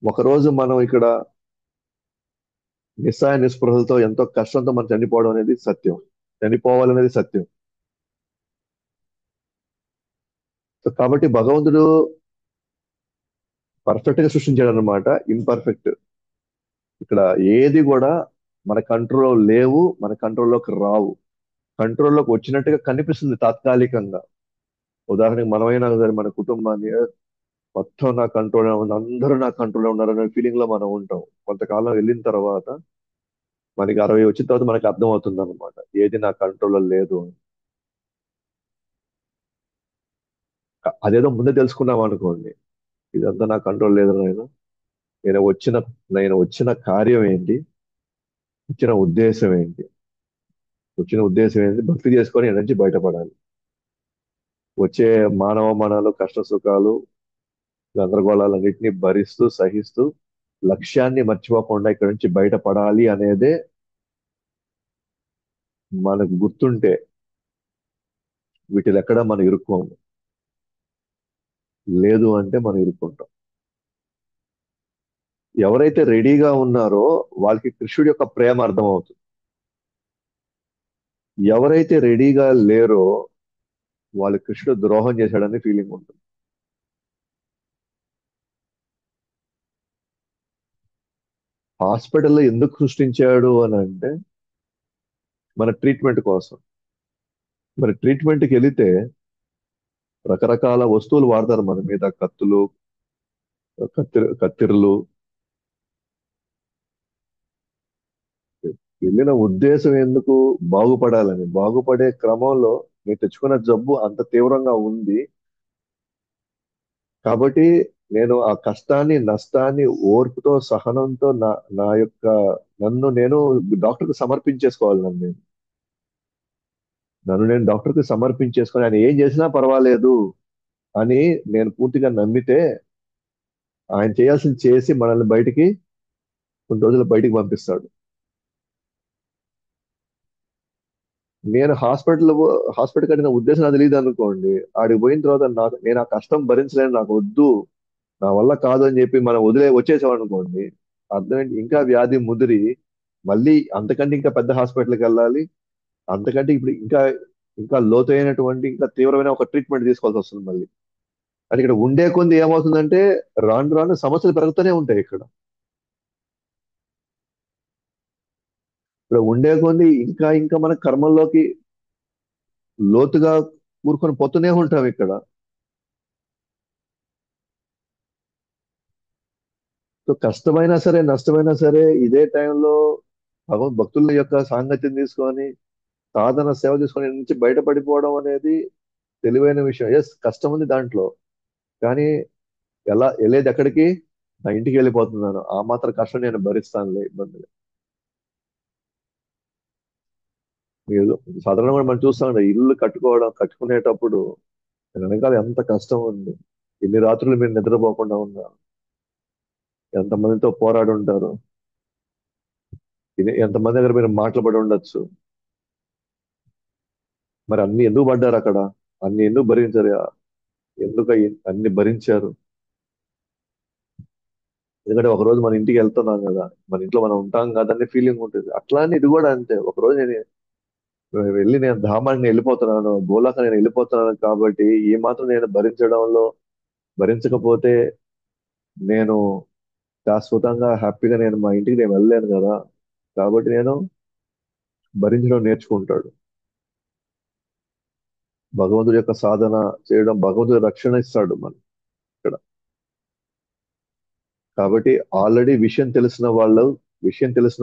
ఒక రోజు మనం ఇక్కడ నిస్సహాయ నిస్పృహలతో ఎంతో కష్టంతో మనం చనిపోవడం అనేది సత్యం, చనిపోవాలనేది సత్యం. సో కాబట్టి భగవంతుడు పర్ఫెక్ట్ గా సృష్టించాడు అనమాట, ఇంపర్ఫెక్ట్. ఇక్కడ ఏది కూడా మన కంట్రోల్లో లేవు, మన కంట్రోల్లోకి రావు. కంట్రోల్లోకి వచ్చినట్టుగా కనిపిస్తుంది తాత్కాలికంగా. ఉదాహరణకి మనమైనా సరే మన కుటుంబాన్ని మొత్తం నా కంట్రోల్ ఉంది, అందరూ నా కంట్రోల్ ఉన్నారు అనే ఫీలింగ్ లో మనం ఉంటాం. కొంతకాలం వెళ్ళిన తర్వాత మనకి 60 వచ్చిన తర్వాత మనకి అర్థం అవుతుంది అనమాట, ఏది నా కంట్రోల్లో లేదు అని. అదేదో ముందే తెలుసుకున్నాం అనుకోండి, ఇదంతా నా కంట్రోల్ లేదు నాయన, నేను వచ్చిన నేను వచ్చిన కార్యం ఏంటి, వచ్చిన ఉద్దేశం ఏంటి, వచ్చిన ఉద్దేశం ఏంటి, భక్తి చేసుకొని ఈడ నుంచి బయటపడాలి. వచ్చే మానవ మనాలు, కష్ట సుఖాలు, గందరగోళాలన్నింటినీ భరిస్తూ సహిస్తూ లక్ష్యాన్ని మర్చిపోకుండా ఇక్కడ నుంచి బయటపడాలి అనేదే మనకు గుర్తుంటే వీటిలో ఎక్కడ మనం ఇరుక్కోము. లేదు అంటే మనం ఇరుక్కుంటాం. ఎవరైతే రెడీగా ఉన్నారో వాళ్ళకి కృష్ణుడి యొక్క ప్రేమ అర్థమవుతుంది. ఎవరైతే రెడీగా లేరో వాళ్ళు కృష్ణుడు ద్రోహం చేశాడని ఫీలింగ్ ఉంటుంది. హాస్పిటల్లో ఎందుకు సృష్టించాడు అని అంటే మన ట్రీట్మెంట్ కోసం. మరి ట్రీట్మెంట్కి వెళితే రకరకాల వస్తువులు వాడతారు మన మీద, కత్తులు, కత్తిరలు. వెళ్ళిన ఉద్దేశం ఎందుకు? బాగుపడాలని. బాగుపడే క్రమంలో నేను తెచ్చుకున్న జబ్బు అంత తీవ్రంగా ఉంది కాబట్టి నేను ఆ కష్టాన్ని, నష్టాన్ని ఓర్పుతో, సహనంతో నా నా యొక్క నన్ను నేను డాక్టర్కి సమర్పించేసుకోవాలి. నన్ను నేను డాక్టర్కి సమర్పించేసుకొని ఆయన ఏం చేసినా పర్వాలేదు అని నేను పూర్తిగా నమ్మితే ఆయన చేయాల్సింది చేసి మనల్ని బయటికి కొన్ని రోజులు బయటికి పంపిస్తాడు. నేను హాస్పిటల్ కట్టిన ఉద్దేశం నాకు తెలియదు అనుకోండి, ఆడికి పోయిన తర్వాత నేను ఆ కష్టం భరించలేను, నాకు వద్దు, నా వల్ల కాదు అని చెప్పి మనం వచ్చేసాం అనుకోండి, అర్థం ఏంటి? ఇంకా వ్యాధి ముదిరి మళ్ళీ అంతకంటే ఇంకా పెద్ద హాస్పిటల్కి వెళ్ళాలి, అంతకంటే ఇప్పుడు ఇంకా ఇంకా లోతైనటువంటి ఇంకా తీవ్రమైన ఒక ట్రీట్మెంట్ తీసుకోవాల్సి వస్తుంది మళ్ళీ. అంటే ఇక్కడ ఉండే కొంది ఏమవుతుందంటే రాను రాను సమస్యలు పెరుగుతూనే ఉంటాయి ఇక్కడ. ఇక్కడ ఉండే కొంది ఇంకా ఇంకా మన కర్మల్లోకి లోతుగా కూరుకొని పోతూనే ఉంటాం ఇక్కడ. సో కష్టమైనా సరే, నష్టమైనా సరే, ఇదే టైంలో భక్తుల యొక్క సాంగత్యం తీసుకొని, సాధన సేవ తీసుకొని ఈడ నుంచి బయటపడిపోవడం అనేది తెలివైన విషయం. ఎస్, కష్టం ఉంది దాంట్లో, కానీ ఎలా వెళ్ళేది ఎక్కడికి? నా ఇంటికి వెళ్ళిపోతున్నాను, ఆ మాత్రం కష్టం నేను భరిస్తానులే, ఇబ్బంది లేదు. మీరు సాధారణంగా మనం చూస్తాం, ఇల్లు కట్టుకునేటప్పుడు దాని వెనకాల ఎంత కష్టం ఉంది, ఎన్ని రాత్రులు మీరు నిద్రపోకుండా ఉన్నారు, ఎంతమందితో పోరాడి ఉంటారు, ఎంతమంది దగ్గర మీరు మాటలు పడి ఉండొచ్చు. మరి అన్ని ఎందుకు పడ్డారు అక్కడ? అన్ని ఎందుకు భరించారు? ఎందుకు అన్ని భరించారు? ఎందుకంటే ఒక రోజు మన ఇంటికి వెళ్తున్నాం కదా, మన ఇంట్లో మనం ఉంటాం కదా అనే ఫీలింగ్ ఉంటుంది. అట్లానే ఇది కూడా అంతే. ఒక రోజు నేను ధామానికి వెళ్ళిపోతున్నాను, గోలాక నేను వెళ్ళిపోతున్నాను కాబట్టి ఈ మాత్రం నేను భరించకపోతే నేను శాశ్వతంగా హ్యాపీగా మా ఇంటికి నేను వెళ్ళలేను కదా. కాబట్టి నేను భరించడం నేర్చుకుంటాడు. భగవంతుడి యొక్క సాధన చేయడం, భగవంతుడి రక్షణ ఇస్తాడు మనం ఇక్కడ. కాబట్టి ఆల్రెడీ విషయం తెలిసిన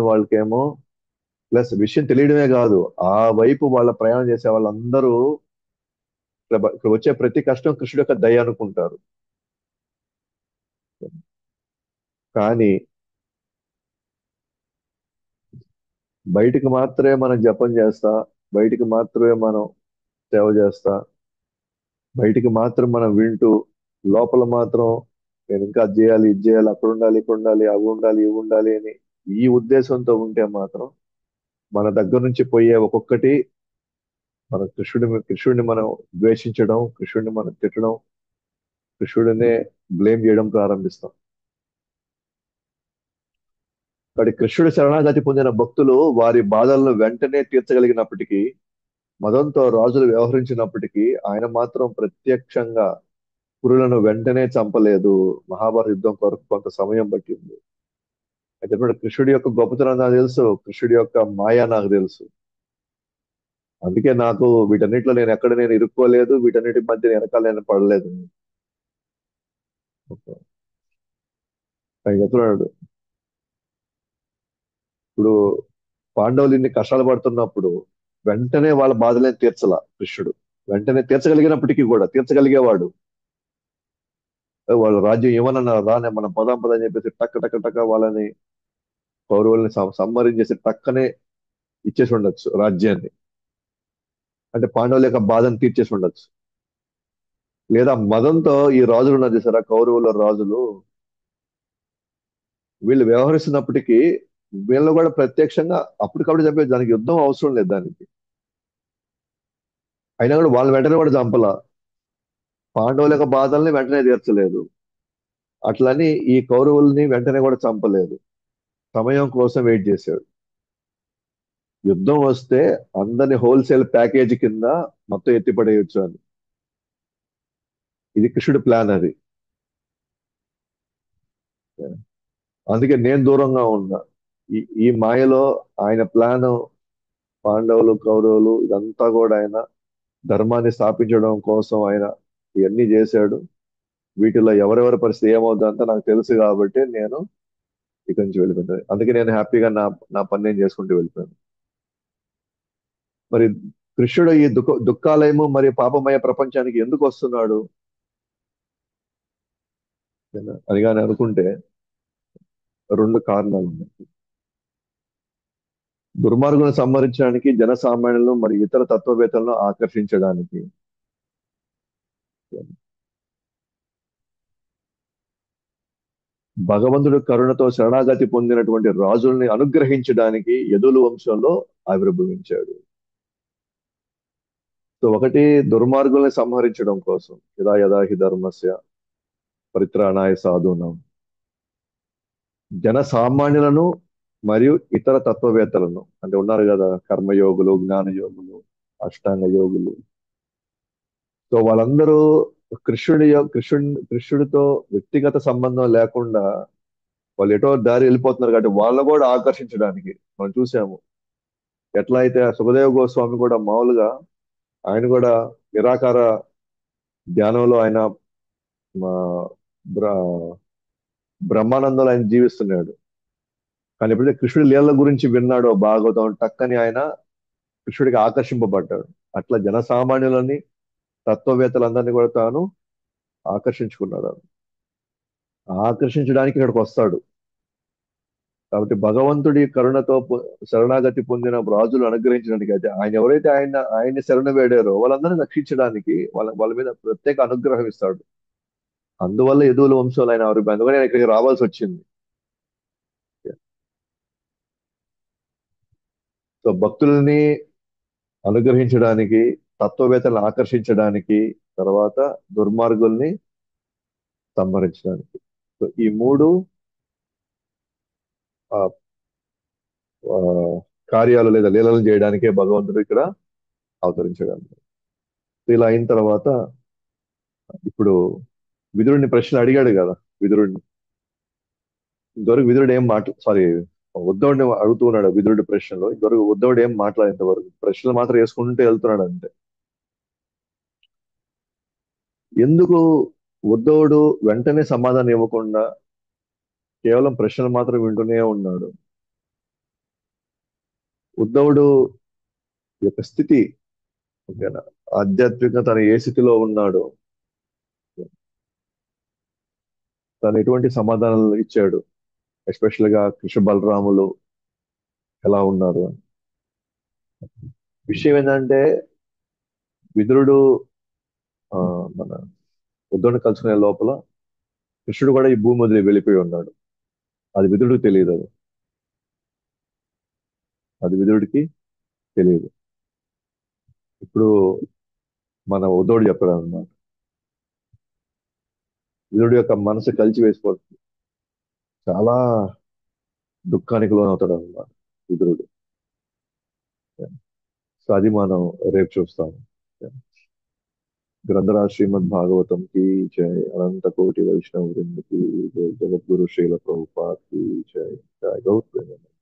వాళ్ళకేమో, ప్లస్ విషయం తెలియడమే కాదు, ఆ వైపు వాళ్ళ ప్రయాణం చేసే వాళ్ళందరూ ఇక్కడ వచ్చే ప్రతి కష్టం కృష్ణుడి యొక్క దయ అనుకుంటారు. కానీ బయటికి మాత్రమే మనం జపం చేస్తా, బయటికి మాత్రమే మనం సేవ చేస్తా, బయటికి మాత్రం మనం వింటూ, లోపల మాత్రం నేను ఇంకా అది చేయాలి, ఇది చేయాలి, అక్కడ ఉండాలి, ఇక్కడ ఉండాలి, అవి ఉండాలి, ఇవి ఉండాలి అని ఈ ఉద్దేశంతో ఉంటే మాత్రం మన దగ్గర నుంచి పోయే ఒక్కొక్కటి, మన కృష్ణుడిని మనం ద్వేషించడం, కృష్ణుడిని మనం తిట్టడం, కృష్ణుడినే బ్లేమ్ చేయడం ప్రారంభిస్తాం. కాబట్టి కృష్ణుడి శరణాగతి పొందిన భక్తులు వారి బాధలను వెంటనే తీర్చగలిగినప్పటికీ, మదంతో రాజులు వ్యవహరించినప్పటికీ ఆయన మాత్రం ప్రత్యక్షంగా పురులను వెంటనే చంపలేదు. మహాభారత యుద్ధం కొరకు కొంత సమయం పట్టింది. అయితే ఇప్పుడు కృష్ణుడి యొక్క గొప్పతనం నాకు తెలుసు, కృష్ణుడి యొక్క మాయ నాకు తెలుసు. అందుకే నాకు వీటన్నిటిలో నేను ఇరుక్కోలేదు, వీటన్నిటి మధ్య వెనకాల నేను పడలేదు. ఆయన చెప్తున్నాడు, ఇప్పుడు పాండవులు ఇన్ని కష్టాలు పడుతున్నప్పుడు వెంటనే వాళ్ళ బాధలే తీర్చల కృష్ణుడు. వెంటనే తీర్చగలిగినప్పటికీ కూడా తీర్చగలిగేవాడు. వాళ్ళ రాజ్యం ఏమన్నా రానే మనం పదాం పదని చెప్పేసి టక్ టక్ టక్ వాళ్ళని కౌరవుల్ని సంహరించేసి టక్కనే ఇచ్చేసి ఉండొచ్చు రాజ్యాన్ని. అంటే పాండవుల యొక్క బాధను తీర్చేసి ఉండొచ్చు. లేదా మదంతో ఈ రాజులు ఉన్నారు చూసారా, కౌరవుల రాజులు, వీళ్ళు వ్యవహరిస్తున్నప్పటికీ వీళ్ళు కూడా ప్రత్యక్షంగా అప్పటికప్పుడు చంపేది, దానికి యుద్ధం అవసరం లేదు దానికి. అయినా కూడా వాళ్ళ వెంటనే కూడా చంపల. పాండవుల యొక్క బాధల్ని వెంటనే తీర్చలేదు. అట్లని ఈ కౌరవుల్ని వెంటనే కూడా చంపలేదు. సమయం కోసం వెయిట్ చేశాడు. యుద్ధం వస్తే అందరిని హోల్సేల్ ప్యాకేజ్ కింద మొత్తం ఎత్తిపడేయొచ్చు అని. ఇది కృష్ణుడి ప్లాన్ అది. అందుకే నేను దూరంగా ఉన్నా. ఈ ఈ మాయలో ఆయన ప్లాన్, పాండవులు కౌరవులు ఇదంతా కూడా ఆయన ధర్మాన్ని స్థాపించడం కోసం ఆయన ఇవన్నీ చేశాడు. వీటిలో ఎవరెవరి పరిస్థితి ఏమవుతుందంతా నాకు తెలుసు కాబట్టి నేను ఇక్కడి నుంచి వెళ్ళిపోతాను. అందుకే నేను హ్యాపీగా నా నా పని నేను చేసుకుంటూ వెళ్ళిపోయాను. మరి కృష్ణుడు ఈ దుఃఖాలయము మరియు పాపమయ ప్రపంచానికి ఎందుకు వస్తున్నాడు అని కానీ అనుకుంటే రెండు కారణాలు ఉన్నాయి. దుర్మార్గులను సంహరించడానికి, జనసామాన్యులను మరియు ఇతర తత్వవేత్తలను ఆకర్షించడానికి. భగవంతుడు కరుణతో శరణాగతి పొందినటువంటి రాజుల్ని అనుగ్రహించడానికి యదుల వంశంలో ఆవిర్భవించాడు. సో ఒకటి, దుర్మార్గుల్ని సంహరించడం కోసం, యదా యదా హి ధర్మస్య పరిత్రాణాయ సాధూనాం, జన సామాన్యులను మరియు ఇతర తత్వవేత్తలను, అంటే ఉన్నారు కదా కర్మయోగులు, జ్ఞాన యోగులు, అష్టాంగ యోగులు. సో వాళ్ళందరూ కృష్ణుడితో వ్యక్తిగత సంబంధం లేకుండా వాళ్ళు ఎటో దారి వెళ్ళిపోతున్నారు కాబట్టి వాళ్ళని కూడా ఆకర్షించడానికి మనం చూసాము. ఎట్లా అయితే సుఖదేవ గోస్వామి కూడా మామూలుగా ఆయన కూడా నిరాకార ధ్యానంలో ఆయన మా, బ్ర- బ్రహ్మానందంలో ఆయన జీవిస్తున్నాడు. కానీ ఎప్పుడైతే కృష్ణుడి లీలల గురించి విన్నాడో భాగవతం, టక్కని ఆయన కృష్ణుడికి ఆకర్షింపబడ్డాడు. అట్లా జనసామాన్యులని, తత్వవేత్తలందరినీ కూడా తాను ఆకర్షించుకున్నాడు. ఆకర్షించడానికి ఇక్కడికి వస్తాడు. కాబట్టి భగవంతుడి కరుణతో శరణాగతి పొందిన రాజులు అనుగ్రహించడానికి, అయితే ఆయన ఎవరైతే ఆయన్ని శరణ వేడారో వాళ్ళందరినీ రక్షించడానికి వాళ్ళ మీద ప్రత్యేక అనుగ్రహం ఇస్తాడు. అందువల్ల యదువుల వంశంలో ఆయన ఎవరు, అందుకని ఆయన ఇక్కడికి రావాల్సి వచ్చింది. సో భక్తుల్ని అనుగ్రహించడానికి, తత్వవేత్తలను ఆకర్షించడానికి, తర్వాత దుర్మార్గుల్ని సంహరించడానికి. సో ఈ మూడు ఆ, ఆ, కార్యాలు లేదా లీలలు చేయడానికే భగవంతుడు ఇక్కడ అవతరించడానికి. ఇలా అయిన తర్వాత ఇప్పుడు విదురుడిని ప్రశ్న అడిగాడు కదా, విదురుడిని. ఇంతవరకు విదురుడు ఏం సారీ, ఉద్ధవుడిని అడుగుతూ ఉన్నాడు విదురుడి ప్రశ్నలో. ఇంతవరకు ఉద్ధవుడు ఏం మాట్లాడేంతవరకు ప్రశ్నలు మాత్రం వేసుకుంటూ వెళ్తున్నాడు అంతే. ఎందుకు ఉద్ధవుడు వెంటనే సమాధానం ఇవ్వకుండా కేవలం ప్రశ్నలు మాత్రం వింటూనే ఉన్నాడు? ఉద్ధవుడు యొక్క స్థితి, ఓకేనా, ఆధ్యాత్మికంగా తను ఏ స్థితిలో ఉన్నాడో, తను ఎటువంటి సమాధానాలు ఇచ్చాడు, ఎస్పెషల్ గా కృష్ణ బలరాములు ఎలా ఉన్నారు అని. విషయం ఏంటంటే విదురుడు ఆ, మన ఉద్ధవుని కలుసుకునే లోపల కృష్ణుడు కూడా ఈ భూమి వదిలి వెళ్ళిపోయి ఉన్నాడు. అది విదురుడికి తెలియదు. అది విదురుడికి తెలియదు. ఇప్పుడు మన ఉద్ధవుడు చెప్పాడు అన్నమాట. విదురుడు యొక్క మనసు కలిసి వేసిపోతుంది. చాలా దుఃఖానికి లోనవుతాడు అన్నమాట విదురుడు. సో అది మనం రేపు చూస్తాం. గ్రంథరాజ్ శ్రీమద్ భాగవతం की जय, अनंत कोटि वैष्णव वृंद की जय, जगत गुरु श्रील प्रभुपाद की जय, जय गौर प्रेम।